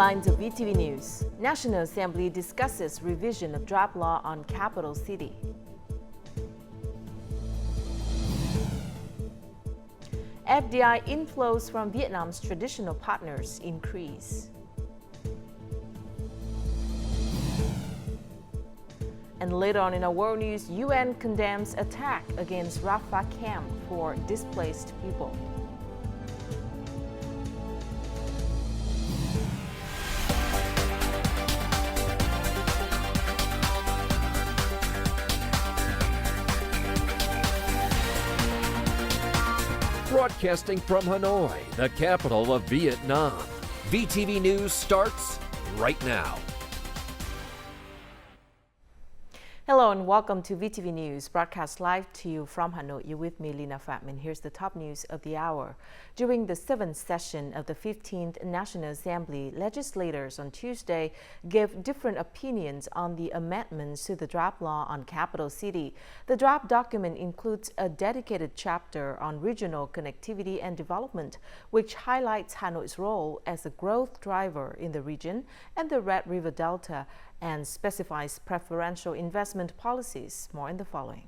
Headlines of VTV News. National Assembly discusses revision of draft law on capital city. FDI inflows from Vietnam's traditional partners increase. And later on in our world news, UN condemns attack against RAFAH camp for displaced people. Broadcasting from Hanoi, the capital of Vietnam. VTV News starts right now. Hello and welcome to VTV News, broadcast live to you from Hanoi. You're with me, Lina Fatman. Here's the top news of the hour. During the 7th session of the 15th National Assembly, legislators on Tuesday gave different opinions on the amendments to the draft law on capital city. The draft document includes a dedicated chapter on regional connectivity and development, which highlights Hanoi's role as a growth driver in the region and the Red River Delta, and specifies preferential investment policies. More in the following.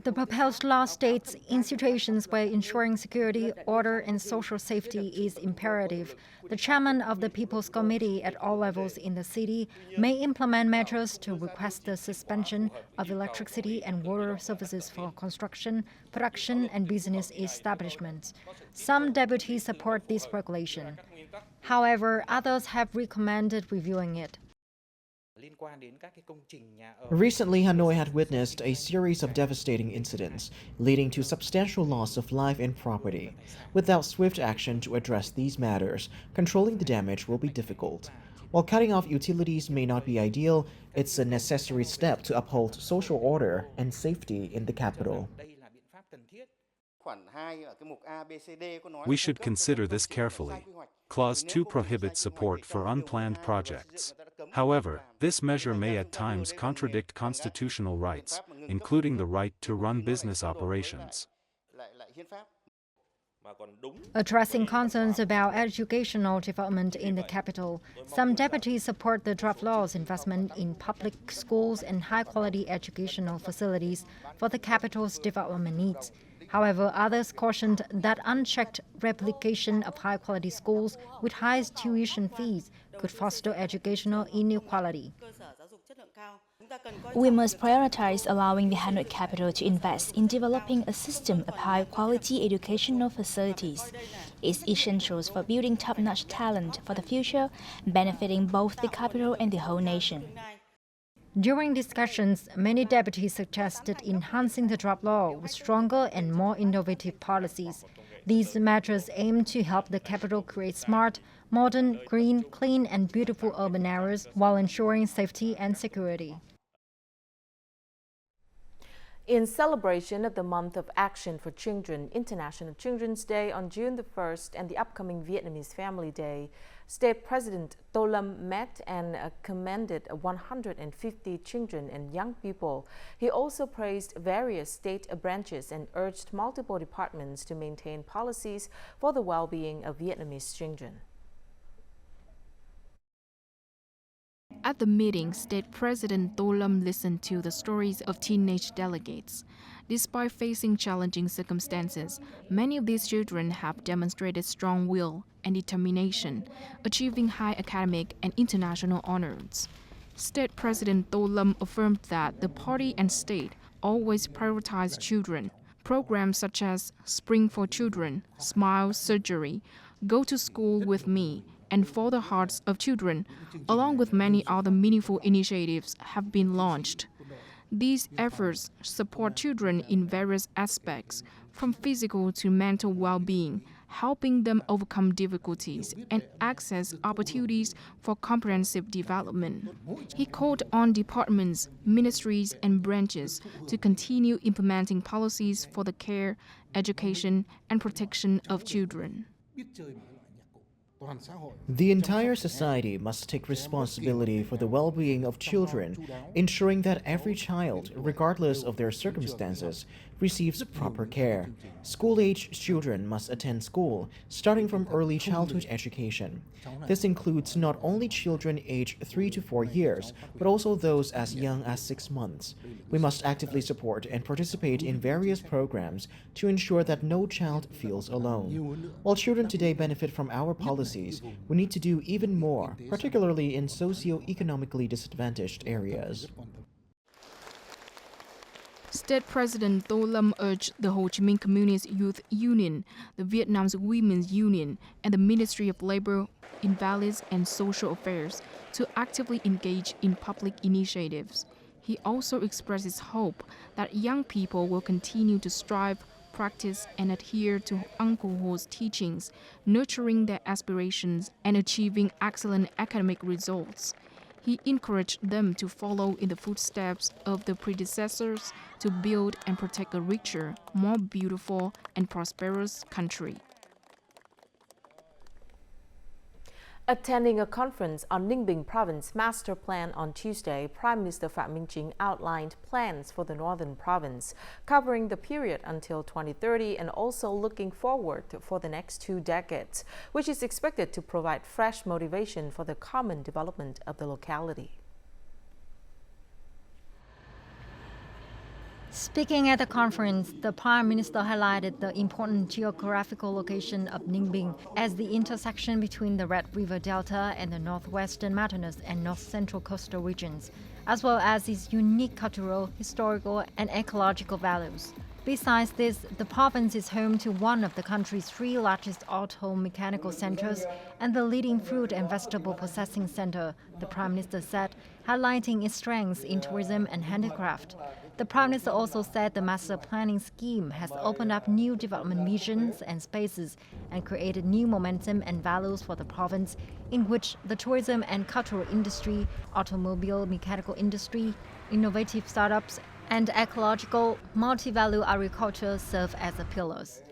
The proposed law states in situations where ensuring security, order, and social safety is imperative, the chairman of the People's Committee at all levels in the city may implement measures to request the suspension of electricity and water services for construction, production, and business establishments. Some deputies support this regulation. However, others have recommended reviewing it. Recently, Hanoi had witnessed a series of devastating incidents, leading to substantial loss of life and property. Without swift action to address these matters, controlling the damage will be difficult. While cutting off utilities may not be ideal, it's a necessary step to uphold social order and safety in the capital. We should consider this carefully. Clause 2 prohibits support for unplanned projects. However, this measure may at times contradict constitutional rights, including the right to run business operations. Addressing concerns about educational development in the capital, some deputies support the draft law's investment in public schools and high-quality educational facilities for the capital's development needs. However, others cautioned that unchecked replication of high-quality schools with high tuition fees could foster educational inequality. We must prioritize allowing the Hanoi capital to invest in developing a system of high-quality educational facilities. It's essential for building top-notch talent for the future, benefiting both the capital and the whole nation. During discussions, many deputies suggested enhancing the draft law with stronger and more innovative policies. These measures aim to help the capital create smart, modern, green, clean, and beautiful urban areas while ensuring safety and security. In celebration of the month of action for children, International Children's Day on June the 1st and the upcoming Vietnamese Family Day, State President Tô Lâm met and commended 150 children and young people. He also praised various state branches and urged multiple departments to maintain policies for the well-being of Vietnamese children. At the meeting, State President Tô Lâm listened to the stories of teenage delegates. Despite facing challenging circumstances, many of these children have demonstrated strong will and determination, achieving high academic and international honors. State President Tô Lâm affirmed that the party and state always prioritize children. Programs such as Spring for Children, Smile Surgery, Go to School with Me, and For the Hearts of Children, along with many other meaningful initiatives, have been launched. These efforts support children in various aspects, from physical to mental well-being, helping them overcome difficulties and access opportunities for comprehensive development. He called on departments, ministries, and branches to continue implementing policies for the care, education, and protection of children. The entire society must take responsibility for the well-being of children, ensuring that every child, regardless of their circumstances, receives proper care. School-age children must attend school, starting from early childhood education. This includes not only children aged 3 to 4 years, but also those as young as 6 months. We must actively support and participate in various programs to ensure that no child feels alone. While children today benefit from our policies, we need to do even more, particularly in socio-economically disadvantaged areas. State President Tô Lâm urged the Ho Chi Minh Communist Youth Union, the Vietnam's Women's Union, and the Ministry of Labor, Invalids and Social Affairs to actively engage in public initiatives. He also expresses hope that young people will continue to strive, practice, and adhere to Uncle Ho's teachings, nurturing their aspirations and achieving excellent academic results. He encouraged them to follow in the footsteps of the predecessors to build and protect a richer, more beautiful, and prosperous country. Attending a conference on Ning Bing Province Master Plan on Tuesday, Prime Minister Pham Minh Chinh outlined plans for the northern province, covering the period until 2030 and also looking forward for the next 2 decades, which is expected to provide fresh motivation for the common development of the locality. Speaking at the conference, the Prime Minister highlighted the important geographical location of Ning Bing as the intersection between the Red River Delta and the northwestern mountainous and north-central coastal regions, as well as its unique cultural, historical, and ecological values. Besides this, the province is home to one of the country's 3 largest auto-mechanical centers and the leading fruit and vegetable processing center, the Prime Minister said, highlighting its strengths in tourism and handicraft. The Prime Minister also said the master planning scheme has opened up new development visions and spaces and created new momentum and values for the province, in which the tourism and cultural industry, automobile mechanical industry, innovative startups, and ecological multi-value agriculture serve as the pillars.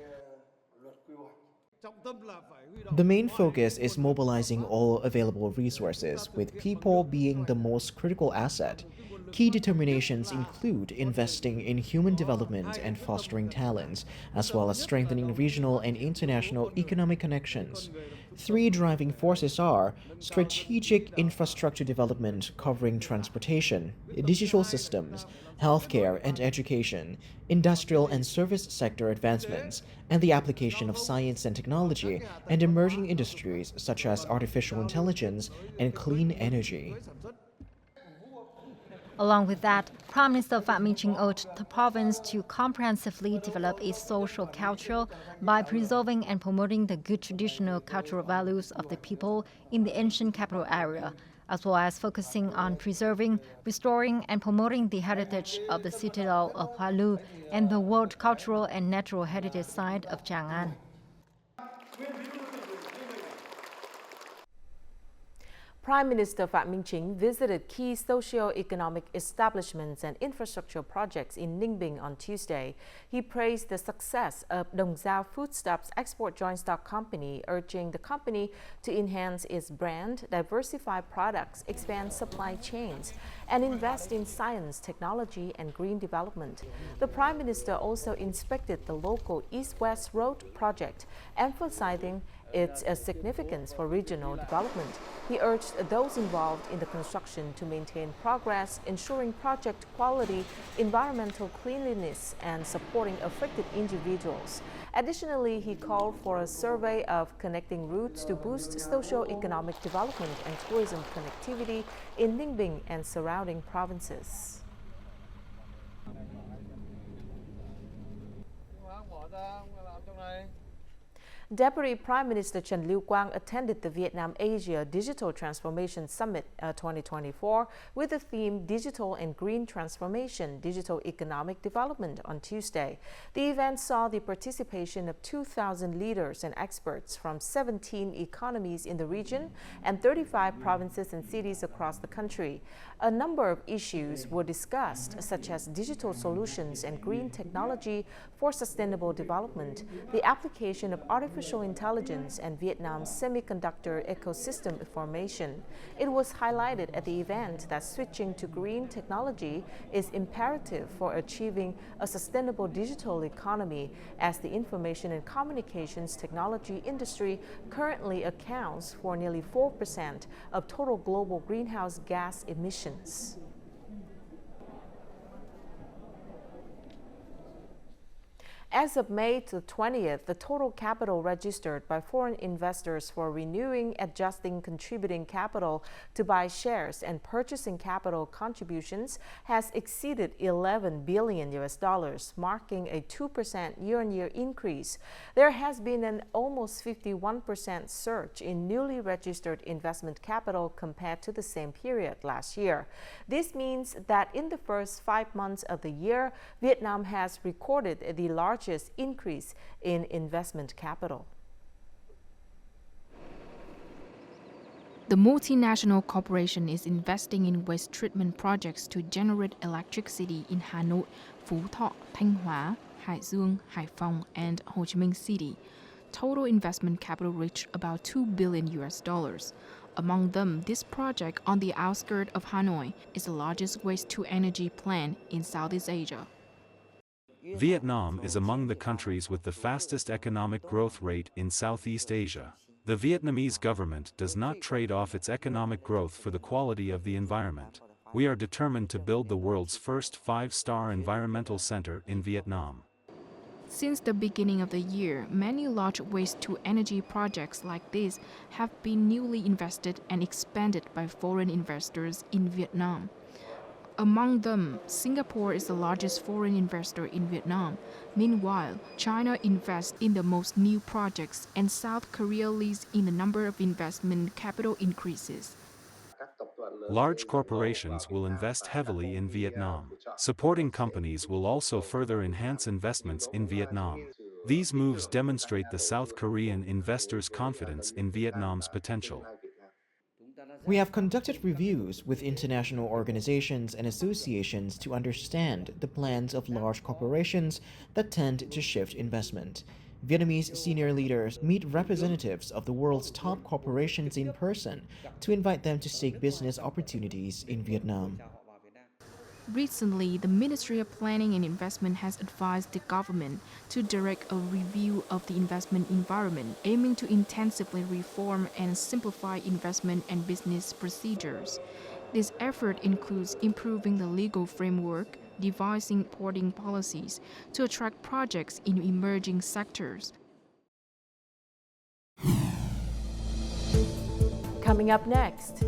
The main focus is mobilizing all available resources, with people being the most critical asset. Key determinations include investing in human development and fostering talents, as well as strengthening regional and international economic connections. 3 driving forces are strategic infrastructure development covering transportation, digital systems, healthcare and education, industrial and service sector advancements, and the application of science and technology and emerging industries such as artificial intelligence and clean energy. Along with that, Prime Minister Pham Minh Chinh urged the province to comprehensively develop its social culture by preserving and promoting the good traditional cultural values of the people in the ancient capital area, as well as focusing on preserving, restoring, and promoting the heritage of the citadel of Hoa Lu and the World Cultural and Natural Heritage Site of Chang'an. Prime Minister Pham Minh Chinh visited key socio-economic establishments and infrastructure projects in Ning Bing on Tuesday. He praised the success of Dong Giao Foodstuffs Export Joint Stock Company, urging the company to enhance its brand, diversify products, expand supply chains, and invest in science, technology, and green development. The Prime Minister also inspected the local East-West Road project, emphasizing its significance for regional development. He urged those involved in the construction to maintain progress, ensuring project quality, environmental cleanliness, and supporting affected individuals. Additionally, he called for a survey of connecting routes to boost socio-economic development and tourism connectivity in Ning Bing and surrounding provinces. Deputy Prime Minister Trần Lưu Quang attended the Vietnam Asia Digital Transformation Summit 2024 with the theme Digital and Green Transformation, Digital Economic Development on Tuesday. The event saw the participation of 2,000 leaders and experts from 17 economies in the region and 35 provinces and cities across the country. A number of issues were discussed, such as digital solutions and green technology for sustainable development, the application of artificial artificial intelligence and Vietnam's semiconductor ecosystem formation. It was highlighted at the event that switching to green technology is imperative for achieving a sustainable digital economy, as the information and communications technology industry currently accounts for nearly 4% of total global greenhouse gas emissions. As of May the 20th, the total capital registered by foreign investors for renewing, adjusting, contributing capital to buy shares and purchasing capital contributions has exceeded $11 billion, marking a 2% year-on-year increase. There has been an almost 51% surge in newly registered investment capital compared to the same period last year. This means that in the first 5 months of the year, Vietnam has recorded the largest increase in investment capital. The multinational corporation is investing in waste treatment projects to generate electricity in Hanoi, Phú Thọ, Thanh Hóa, Hải Dương, Hải Phòng, and Ho Chi Minh City. Total investment capital reached about $2 billion. Among them, this project on the outskirts of Hanoi is the largest waste-to-energy plant in Southeast Asia. Vietnam is among the countries with the fastest economic growth rate in Southeast Asia. The Vietnamese government does not trade off its economic growth for the quality of the environment. We are determined to build the world's first 5-star environmental center in Vietnam. Since the beginning of the year, many large waste-to-energy projects like this have been newly invested and expanded by foreign investors in Vietnam. Among them, Singapore is the largest foreign investor in Vietnam. Meanwhile, China invests in the most new projects, and South Korea leads in the number of investment capital increases. Large corporations will invest heavily in Vietnam. Supporting companies will also further enhance investments in Vietnam. These moves demonstrate the South Korean investors' confidence in Vietnam's potential. We have conducted reviews with international organizations and associations to understand the plans of large corporations that tend to shift investment. Vietnamese senior leaders meet representatives of the world's top corporations in person to invite them to seek business opportunities in Vietnam. Recently, the Ministry of Planning and Investment has advised the government to direct a review of the investment environment, aiming to intensively reform and simplify investment and business procedures. This effort includes improving the legal framework, devising supporting policies to attract projects in emerging sectors. Coming up next,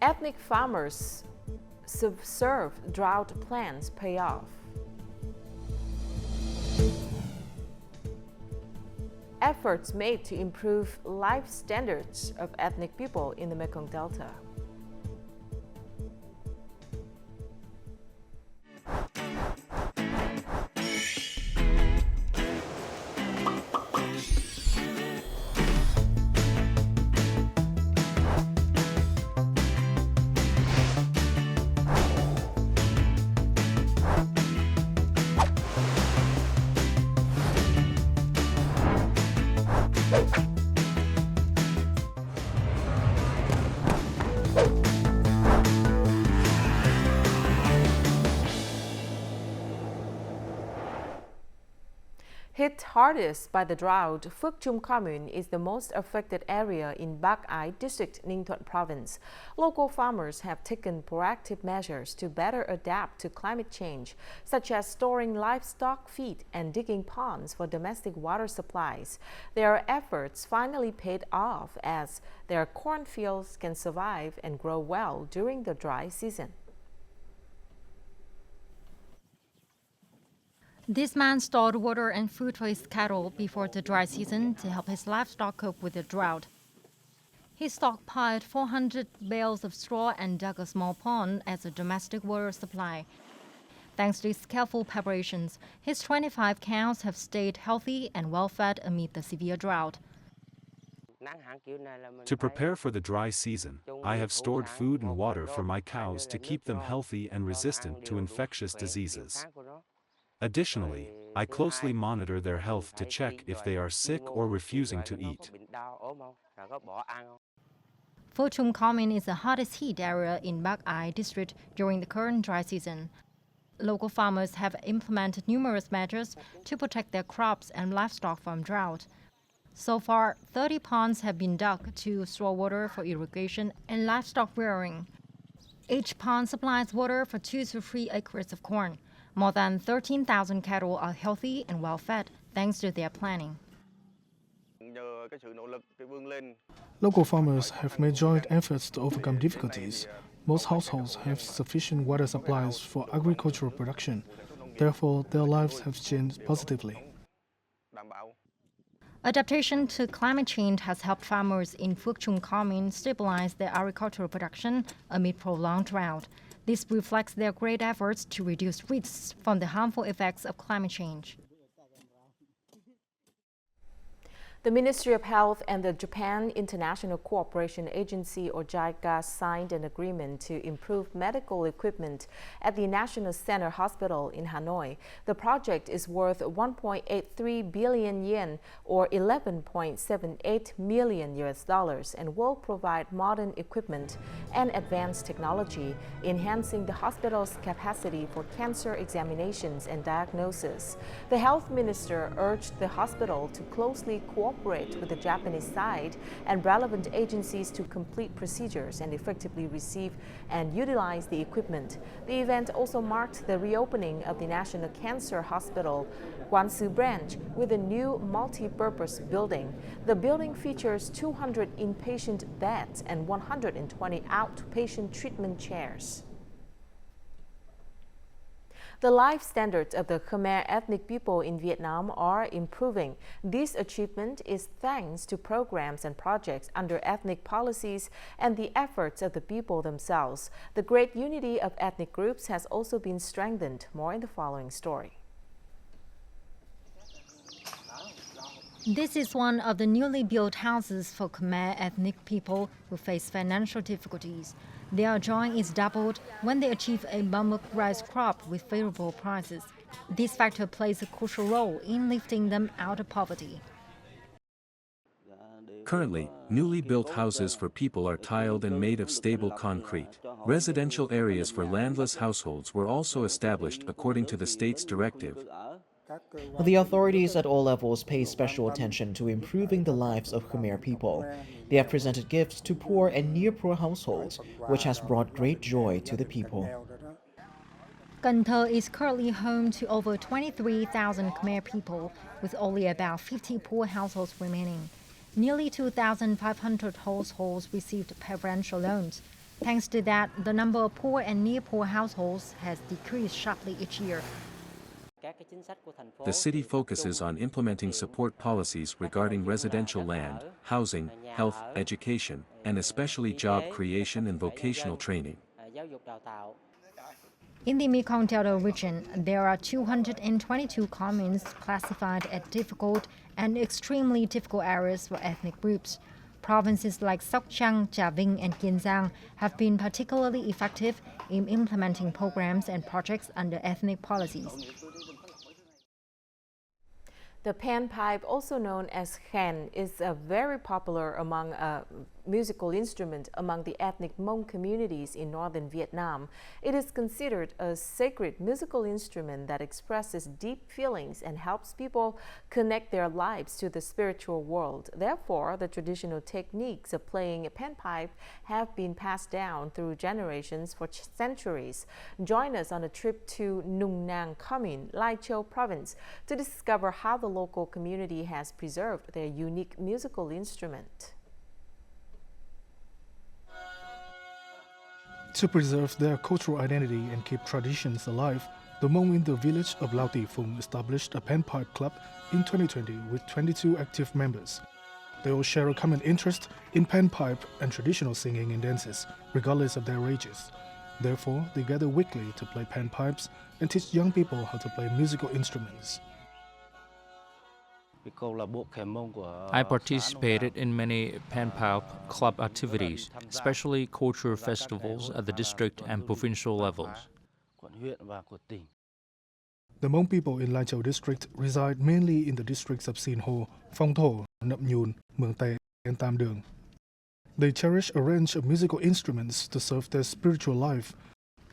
ethnic farmers subserve drought plans pay off. Efforts made to improve life standards of ethnic people in the Mekong Delta. Hit hardest by the drought, Phuoc Chum Commune is the most affected area in Bac Ai District, Ninh Thuận Province. Local farmers have taken proactive measures to better adapt to climate change, such as storing livestock feed and digging ponds for domestic water supplies. Their efforts finally paid off, as their cornfields can survive and grow well during the dry season. This man stored water and food for his cattle before the dry season to help his livestock cope with the drought. He stockpiled 400 bales of straw and dug a small pond as a domestic water supply. Thanks to his careful preparations, his 25 cows have stayed healthy and well-fed amid the severe drought. To prepare for the dry season, I have stored food and water for my cows to keep them healthy and resistant to infectious diseases. Additionally, I closely monitor their health to check if they are sick or refusing to eat. Pho Chung Commune is the hardest hit area in Bắc Ai district during the current dry season. Local farmers have implemented numerous measures to protect their crops and livestock from drought. So far, 30 ponds have been dug to store water for irrigation and livestock rearing. Each pond supplies water for 2 to 3 acres of corn. More than 13,000 cattle are healthy and well-fed thanks to their planning. Local farmers have made joint efforts to overcome difficulties. Most households have sufficient water supplies for agricultural production. Therefore, their lives have changed positively. Adaptation to climate change has helped farmers in Phuoc Chung Commune stabilize their agricultural production amid prolonged drought. This reflects their great efforts to reduce risks from the harmful effects of climate change. The Ministry of Health and the Japan International Cooperation Agency, or JICA, signed an agreement to improve medical equipment at the National Center Hospital in Hanoi. The project is worth 1.83 billion yen, or $11.78 million, and will provide modern equipment and advanced technology, enhancing the hospital's capacity for cancer examinations and diagnosis. The health minister urged the hospital to closely cooperate with the Japanese side and relevant agencies to complete procedures and effectively receive and utilize the equipment. The event also marked the reopening of the National Cancer Hospital Guangsu branch with a new multi-purpose building. The building features 200 inpatient beds and 120 outpatient treatment chairs. The life standards of the Khmer ethnic people in Vietnam are improving. This achievement is thanks to programs and projects under ethnic policies and the efforts of the people themselves. The great unity of ethnic groups has also been strengthened. More in the following story. This is one of the newly built houses for Khmer ethnic people who face financial difficulties. Their joy is doubled when they achieve a bamboo rice crop with favorable prices. This factor plays a crucial role in lifting them out of poverty. Currently, newly built houses for people are tiled and made of stable concrete. Residential areas for landless households were also established according to the state's directive. The authorities at all levels pay special attention to improving the lives of Khmer people. They have presented gifts to poor and near-poor households, which has brought great joy to the people. Cần Thơ is currently home to over 23,000 Khmer people, with only about 50 poor households remaining. Nearly 2,500 households received preferential loans. Thanks to that, the number of poor and near-poor households has decreased sharply each year. The city focuses on implementing support policies regarding residential land, housing, health, education, and especially job creation and vocational training. In the Mekong Delta region, there are 222 communes classified as difficult and extremely difficult areas for ethnic groups. Provinces like Sóc Trăng, Trà Vinh, and Kiên Giang have been particularly effective in implementing programs and projects under ethnic policies. The panpipe, also known as khen, is very popular among musical instrument among the ethnic Hmong communities in northern Vietnam. It is considered a sacred musical instrument that expresses deep feelings and helps people connect their lives to the spiritual world. Therefore, the traditional techniques of playing a panpipe have been passed down through generations for centuries. Join us on a trip to Nung Nang Commune, Lai Châu Province, to discover how the local community has preserved their unique musical instrument. To preserve their cultural identity and keep traditions alive, the Hmong in the village of Lao Ti Phung established a panpipe club in 2020 with 22 active members. They all share a common interest in panpipe and traditional singing and dances, regardless of their ages. Therefore, they gather weekly to play panpipes and teach young people how to play musical instruments. I participated in many panpipe club activities, especially cultural festivals at the district and provincial levels. The Hmong people in Lai Châu district reside mainly in the districts of Sin Ho, Phong Tho, Nậm Nhun, Mường Tè, and Tam Đường. They cherish a range of musical instruments to serve their spiritual life.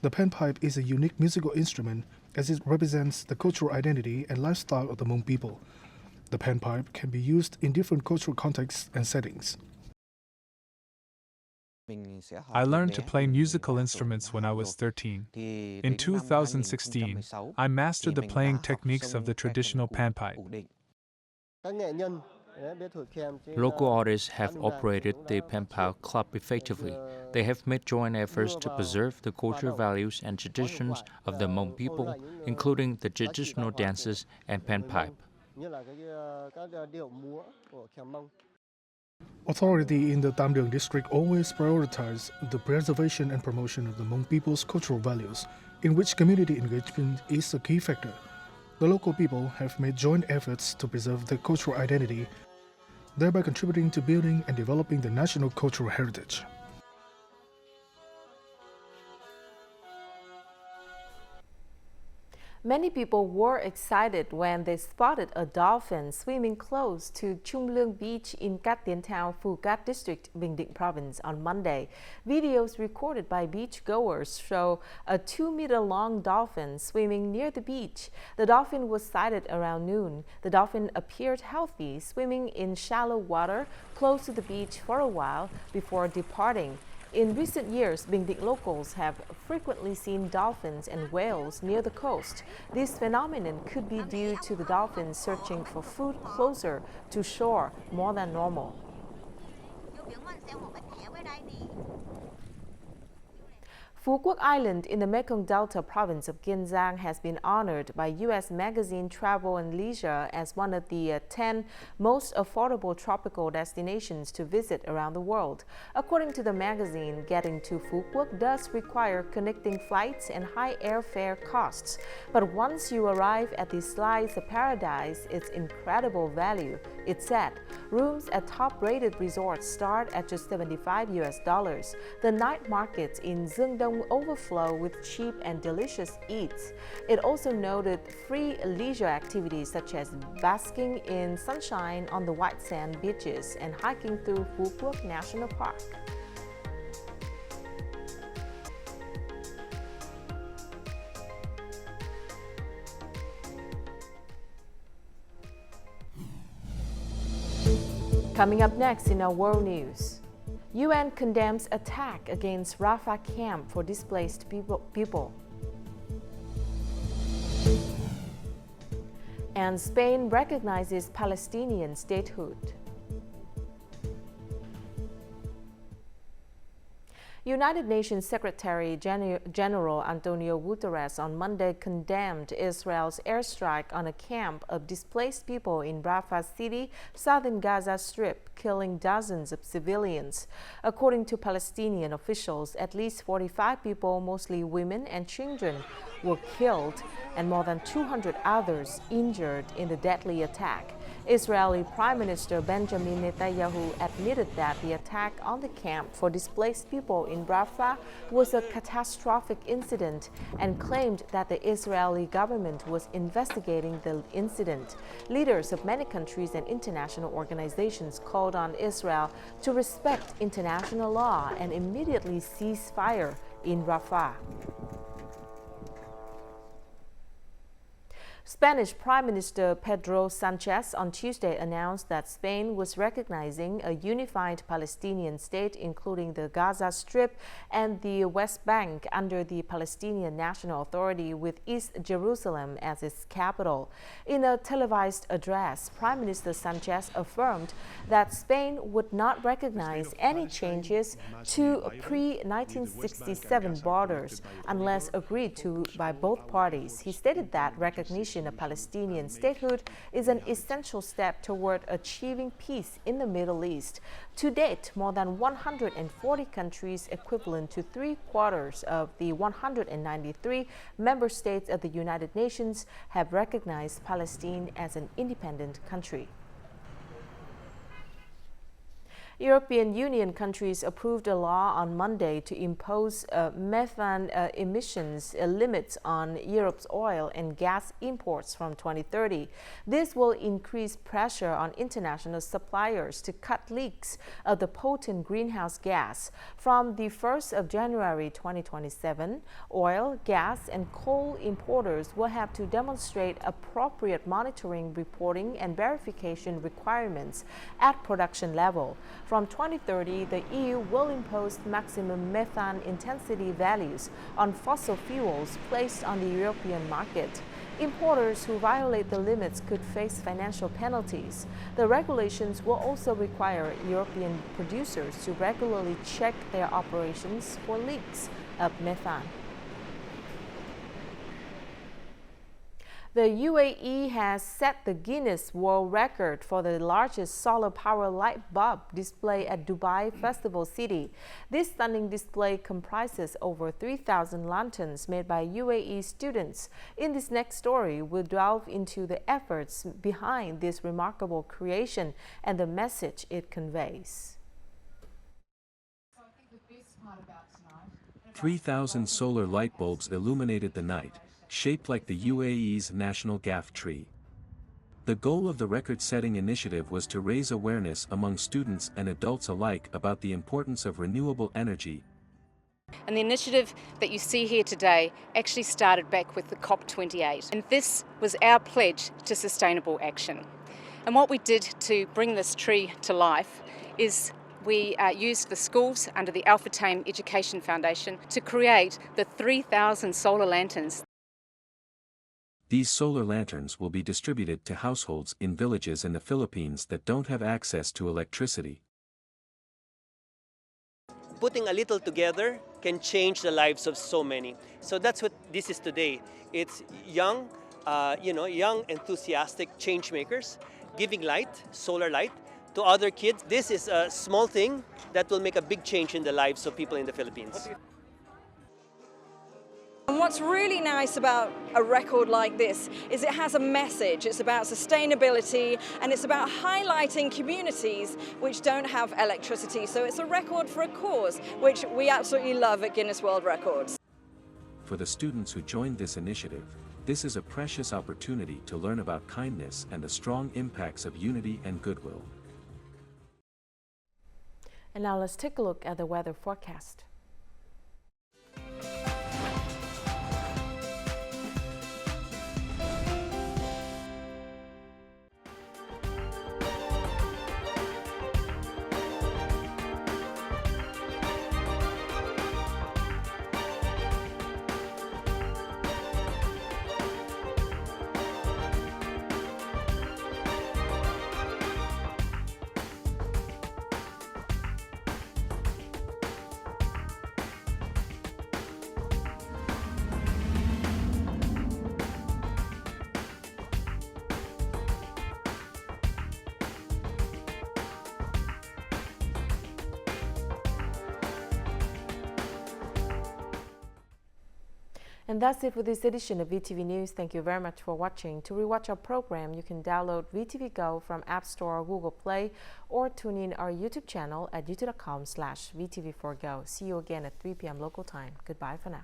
The panpipe is a unique musical instrument as it represents the cultural identity and lifestyle of the Hmong people. The panpipe can be used in different cultural contexts and settings. I learned to play musical instruments when I was 13. In 2016, I mastered the playing techniques of the traditional panpipe. Local artists have operated the panpipe club effectively. They have made joint efforts to preserve the cultural values and traditions of the Hmong people, including the traditional dances and panpipe. Authority in the Tam Đường district always prioritize the preservation and promotion of the Hmong people's cultural values, in which community engagement is a key factor. The local people have made joint efforts to preserve their cultural identity, thereby contributing to building and developing the national cultural heritage. Many people were excited when they spotted a dolphin swimming close to Chung Leung Beach in Cat Tien Town, Phu Cat District, Bình Định Province on Monday. Videos recorded by beachgoers show a 2-meter-long dolphin swimming near the beach. The dolphin was sighted around noon. The dolphin appeared healthy, swimming in shallow water close to the beach for a while before departing. In recent years, Bình Định locals have frequently seen dolphins and whales near the coast. This phenomenon could be due to the dolphins searching for food closer to shore more than normal. Phu Quoc Island in the Mekong Delta province of Kiên Giang has been honored by U.S. magazine Travel and Leisure as one of the 10 most affordable tropical destinations to visit around the world. According to the magazine, getting to Phu Quoc does require connecting flights and high airfare costs. But once you arrive at this slice of paradise, it's incredible value. It said, rooms at top-rated resorts start at just $75. The night markets in Dương Đông overflow with cheap and delicious eats. It also noted free leisure activities such as basking in sunshine on the white sand beaches and hiking through Phu Quoc National Park. Coming up next in our world news. UN condemns attack against RAFAH camp for displaced people. And Spain recognizes Palestinian statehood. United Nations Secretary General Antonio Guterres on Monday condemned Israel's airstrike on a camp of displaced people in Rafah City, southern Gaza Strip, killing dozens of civilians. According to Palestinian officials, at least 45 people, mostly women and children, were killed and more than 200 others injured in the deadly attack. Israeli Prime Minister Benjamin Netanyahu admitted that the attack on the camp for displaced people in Rafah was a catastrophic incident and claimed that the Israeli government was investigating the incident. Leaders of many countries and international organizations called on Israel to respect international law and immediately cease fire in Rafah. Spanish Prime Minister Pedro Sanchez on Tuesday announced that Spain was recognizing a unified Palestinian state, including the Gaza Strip and the West Bank, under the Palestinian National Authority, with East Jerusalem as its capital. In a televised address, Prime Minister Sanchez affirmed that Spain would not recognize any changes to pre-1967 borders unless agreed to by both parties. He stated that recognition of Palestinian statehood is an essential step toward achieving peace in the Middle East. To date, more than 140 countries, equivalent to 3/4 of the 193 member states of the United Nations, have recognized Palestine as an independent country. European Union countries approved a law on Monday to impose methane emissions limits on Europe's oil and gas imports from 2030. This will increase pressure on international suppliers to cut leaks of the potent greenhouse gas. From the 1st of January 2027, oil, gas, and coal importers will have to demonstrate appropriate monitoring, reporting, and verification requirements at production level. From 2030, the EU will impose maximum methane intensity values on fossil fuels placed on the European market. Importers who violate the limits could face financial penalties. The regulations will also require European producers to regularly check their operations for leaks of methane. The UAE has set the Guinness World Record for the largest solar power light bulb display at Dubai Festival City. This stunning display comprises over 3,000 lanterns made by UAE students. In this next story, we'll delve into the efforts behind this remarkable creation and the message it conveys. 3,000 solar light bulbs illuminated the night, shaped like the UAE's national gaff tree. The goal of the record-setting initiative was to raise awareness among students and adults alike about the importance of renewable energy. And the initiative that you see here today actually started back with the COP28. And this was our pledge to sustainable action. And what we did to bring this tree to life is we used the schools under the Al Futtaim Education Foundation to create the 3,000 solar lanterns. These solar lanterns will be distributed to households in villages in the Philippines that don't have access to electricity. Putting a little together can change the lives of so many. So that's what this is today. It's young, young enthusiastic change makers giving light, solar light, to other kids. This is a small thing that will make a big change in the lives of people in the Philippines. And what's really nice about a record like this is it has a message. It's about sustainability and it's about highlighting communities which don't have electricity. So it's a record for a cause, which we absolutely love at Guinness World Records. For the students who joined this initiative, this is a precious opportunity to learn about kindness and the strong impacts of unity and goodwill. And now let's take a look at the weather forecast. And that's it for this edition of VTV News. Thank you very much for watching. To rewatch our program, you can download VTVgo from App Store or Google Play, or tune in our YouTube channel at youtube.com/VTV4Go. See you again at 3 p.m. local time. Goodbye for now.